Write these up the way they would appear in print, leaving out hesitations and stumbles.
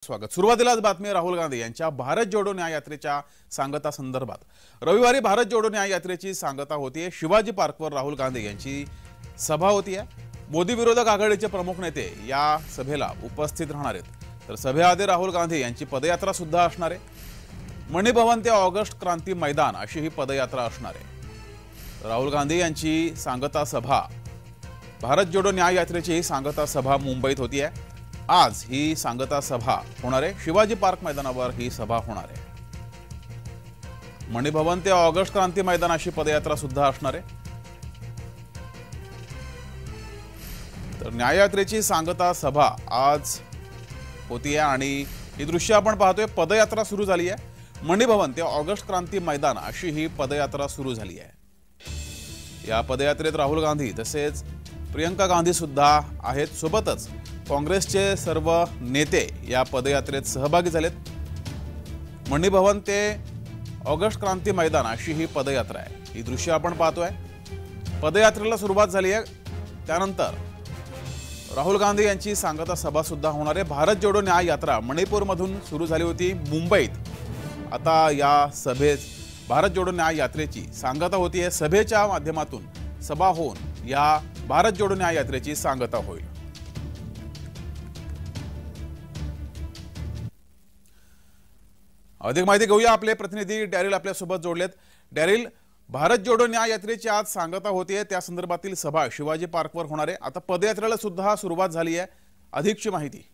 स्वागत। सुरुवातीलाच बातमी राहुल गांधी यांच्या भारत जोडो न्याय यात्रेच्या सांगता संदर्भात। रविवारी भारत जोडो न्याय यात्रेची सांगता होतीये। शिवाजी पार्कवर राहुल गांधी यांची सभा होतीये। मोदी विरोधक आघाडीचे प्रमुख नेते या सभेला उपस्थित राहणार आहेत। तर सभेआधी राहुल गांधी यांची पदयात्रा सुद्धा असणार आहे। मणि भवन ते ऑगस्ट क्रांती मैदान अशी ही पदयात्रा असणार आहे। राहुल गांधी यांची सांगता सभा, भारत जोडो न्याय यात्रेची ही सांगता सभा मुंबईत होतीये। आज ही सांगता सभा होणार आहे। शिवाजी पार्क मैदानावर ही सभा होणार आहे। मणि भवन ते ऑगस्ट क्रांती मैदान अशी पदयात्रा सुद्धा असणार आहे। तर न्याययात्रेची सांगता सभा आज होतीये आणि ही दृश्य आपण पाहतोय। पदयात्रा सुरू झाली आहे। मणि भवन ते ऑगस्ट क्रांती मैदान अशी ही पदयात्रा सुरू झाली आहे। या पदयात्रेत राहुल गांधी तसेच प्रियंका गांधी सुद्धा आहेत। सोबतच काँग्रेसचे सर्व नेते या पदयात्रेत सहभागी झालेत। मणि भवन ते ऑगस्ट क्रांती मैदान अशी ही पदयात्रा आहे। ही दृश्य आपण पाहतोय। पदयात्रेला सुरुवात झाली आहे। त्यानंतर राहुल गांधी यांची सांगता सभा सुद्धा होणार आहे। भारत जोडो न्याय यात्रा मणिपूरमधून सुरू झाली होती मुंबईत। आता या सभेत भारत जोडो न्याय यात्रेची सांगता होतीये। सभेच्या माध्यमातून सभा होऊन या भारत जोडो न्याय यात्रेची सांगता होईल। अधिक माहिती घेऊया। आपले प्रतिनिधी डॅरिल आपल्या सोबत जोडलेत। डॅरिल, भारत जोडो न्याय यात्रेची आज सांगता होतीये, त्या संदर्भातील सभा शिवाजी पार्कवर होणार आहे। आता पदयात्रेला सुद्धा सुरुवात झाली आहे। अधिकची माहिती।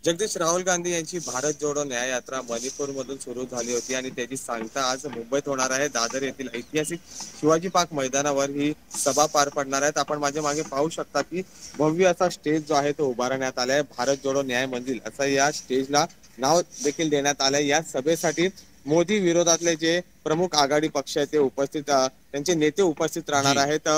जगदीश, राहुल गांधी यांची भारत जोडो न्याय यात्रा मणिपूरमधून सुरू झाली होती आणि त्याची सांगता आज मुंबईत होणार आहे। दादर येथील ऐतिहासिक शिवाजी पार्क मैदानावर ही सभा पार पडणार आहे। आपण माझ्या मागे पाहू शकता की भव्य असा स्टेज जो आहे तो उभारण्यात आला आहे। भारत जोडो न्याय मंदिर असं या स्टेजला नाव देखील देण्यात आलंय। या सभेसाठी मोदी विरोधातले जे प्रमुख आघाडी पक्ष आहेत ते उपस्थित, त्यांचे नेते उपस्थित राहणार आहेत।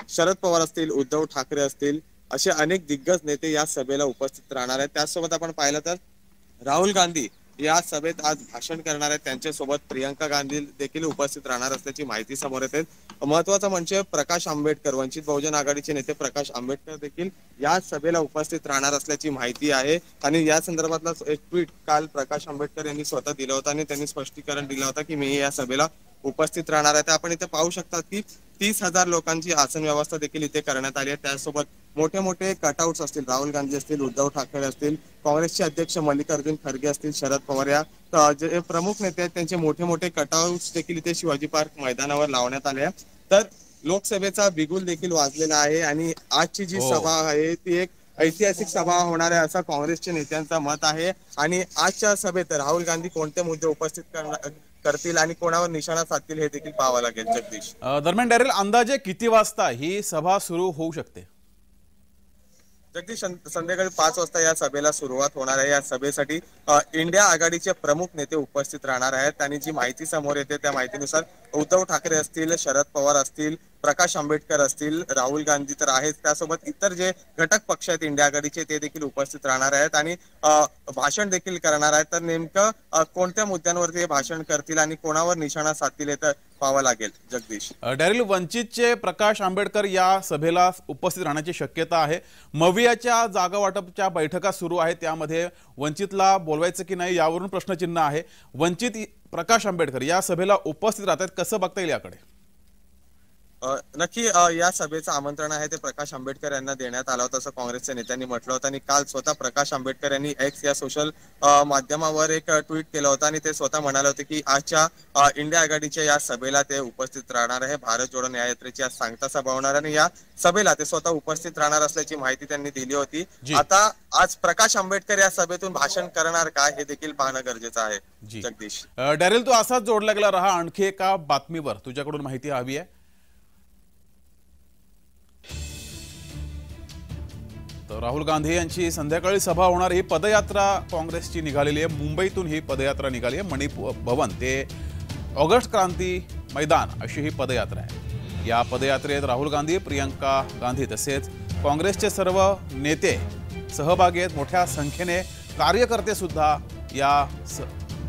शरद पवार असतील, उद्धव ठाकरे असतील, असे अनेक दिग्गज नेते या सभेला उपस्थित राहणार आहेत। त्याचसोबत आपण पाहिलं तर राहुल गांधी या सभेत आज भाषण करणार आहेत। त्यांच्यासोबत प्रियंका गांधी देखील उपस्थित राहणार असल्याची माहिती समोर येते। महत्वाचं म्हणजे प्रकाश आंबेडकर, वंचित बहुजन आघाडीचे नेते प्रकाश आंबेडकर देखील या सभेला उपस्थित राहणार असल्याची माहिती आहे। आणि या संदर्भातला एक ट्विट काल प्रकाश आंबेडकर यांनी स्वतः दिलं होतं आणि त्यांनी स्पष्टीकरण दिलं होतं की मी या सभेला उपस्थित राहणार आहे। आपण इथे पाहू शकता की 30,000 लोकांची आसन व्यवस्था देखील इथे करण्यात आली आहे। त्यासोबत मोठे मोठे कटआउट्स असतील, राहुल गांधी असतील, उद्धव ठाकरे असतील, काँग्रेसचे अध्यक्ष मल्लिकार्जुन खरगे असतील, शरद पवार या जे प्रमुख नेते आहेत त्यांचे मोठे मोठे कटआउट्स देखील इथे शिवाजी पार्क मैदानावर लावण्यात आले आहे। तर लोकसभेचा बिगुल देखील वाजलेला आहे आणि आजची जी सभा आहे ती एक ऐतिहासिक सभा होणार आहे असं काँग्रेसच्या नेत्यांचं मत आहे। आणि आजच्या सभेत राहुल गांधी कोणते मुद्दे उपस्थित करतील आणि कोणावर निशाणा साधतील हे देखील पाहावं लागेल। जगदीश, दरम्यान डॅरिल, अंदाजे किती वाजता ही सभा सुरू होऊ शकते? जगदीश, संध्याकाळी 5 वाजता या सभेला सुरुवात होणार आहे। या सभेसाठी इंडिया आघाडीचे प्रमुख नेते उपस्थित राहणार आहेत आणि जी माहिती समोर येते त्या माहितीनुसार उद्धव ठाकरे असतील, शरद पवार असतील, प्रकाश आंबेडकर असतील, राहुल गांधी तर आहेत, त्यासोबत इतर जे घटक पक्ष आहेत इंडिया आघाडीचे ते देखील उपस्थित राहणार आहेत आणि भाषण देखील करणार आहेत। तर नेमकं कोणत्या मुद्द्यांवरती हे भाषण करतील आणि कोणावर निशाणा साधतील हे तर पाहावं लागेल। जगदीश, डॅरिल, वंचितचे प्रकाश आंबेडकर या सभेला उपस्थित राहण्याची शक्यता आहे। मवियाच्या जागा वाटपच्या बैठका सुरू आहेत, त्यामध्ये वंचितला बोलवायचं की नाही यावरून प्रश्नचिन्ह आहे। वंचित प्रकाश आंबेडकर या सभेला उपस्थित राहतात, कसं बघता येईल याकडे? नक्की या सभेचं आमंत्रण आहे ते प्रकाश आंबेडकर यांना देण्यात आलं होतं असं काँग्रेसच्या नेत्यांनी म्हटलं होतं आणि काल स्वतः प्रकाश आंबेडकर यांनी एक्स या सोशल माध्यमावर एक ट्विट केलं होतं आणि ते स्वतः म्हणाले होते की आजच्या इंडिया आघाडीच्या या सभेला ते उपस्थित राहणार आहे। भारत जोडो न्याय यात्रेची आज सांगता सभा होणार आणि या सभेला ते स्वतः उपस्थित राहणार असल्याची माहिती त्यांनी दिली होती। आता आज प्रकाश आंबेडकर या सभेतून भाषण करणार का हे देखील पाहणं गरजेचं आहे। जगदीश, डॅरिल, तू असाच जोडला गेला राहा। आणखी एका बातमीवर तुझ्याकडून माहिती हवी आहे। तर राहुल गांधी यांची संध्याकाळी सभा होणार। ही पदयात्रा काँग्रेसची निघालेली आहे। मुंबईतून ही पदयात्रा निघाली आहे। मणि भवन ते ऑगस्ट क्रांती मैदान अशी ही पदयात्रा आहे। या पदयात्रेत राहुल गांधी, प्रियंका गांधी तसेच काँग्रेसचे सर्व नेते सहभागी आहेत। मोठ्या संख्येने कार्यकर्ते सुद्धा या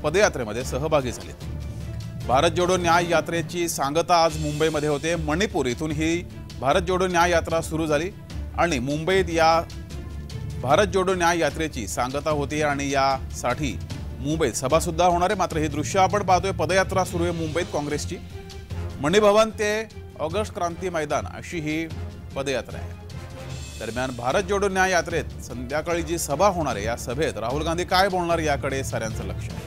पदयात्रेमध्ये सहभागी झालेत। भारत जोडो न्याय यात्रेची सांगता आज मुंबईमध्ये होते। मणिपूर इथून ही भारत जोडो न्याय यात्रा सुरू झाली आणि मुंबईत या भारत जोडो न्याय यात्रेची सांगता होती आणि यासाठी मुंबईत सभा सुद्धा होणार आहे। मात्र हे दृश्य आपण पाहतोय, पदयात्रा सुरू आहे मुंबईत काँग्रेसची। मंडी भवन ते ऑगस्ट क्रांती मैदान अशी ही पदयात्रा आहे। दरम्यान भारत जोडो न्याय यात्रेत संध्याकाळी जी सभा होणार आहे, या सभेत राहुल गांधी काय बोलणार याकडे साऱ्यांचं लक्ष आहे।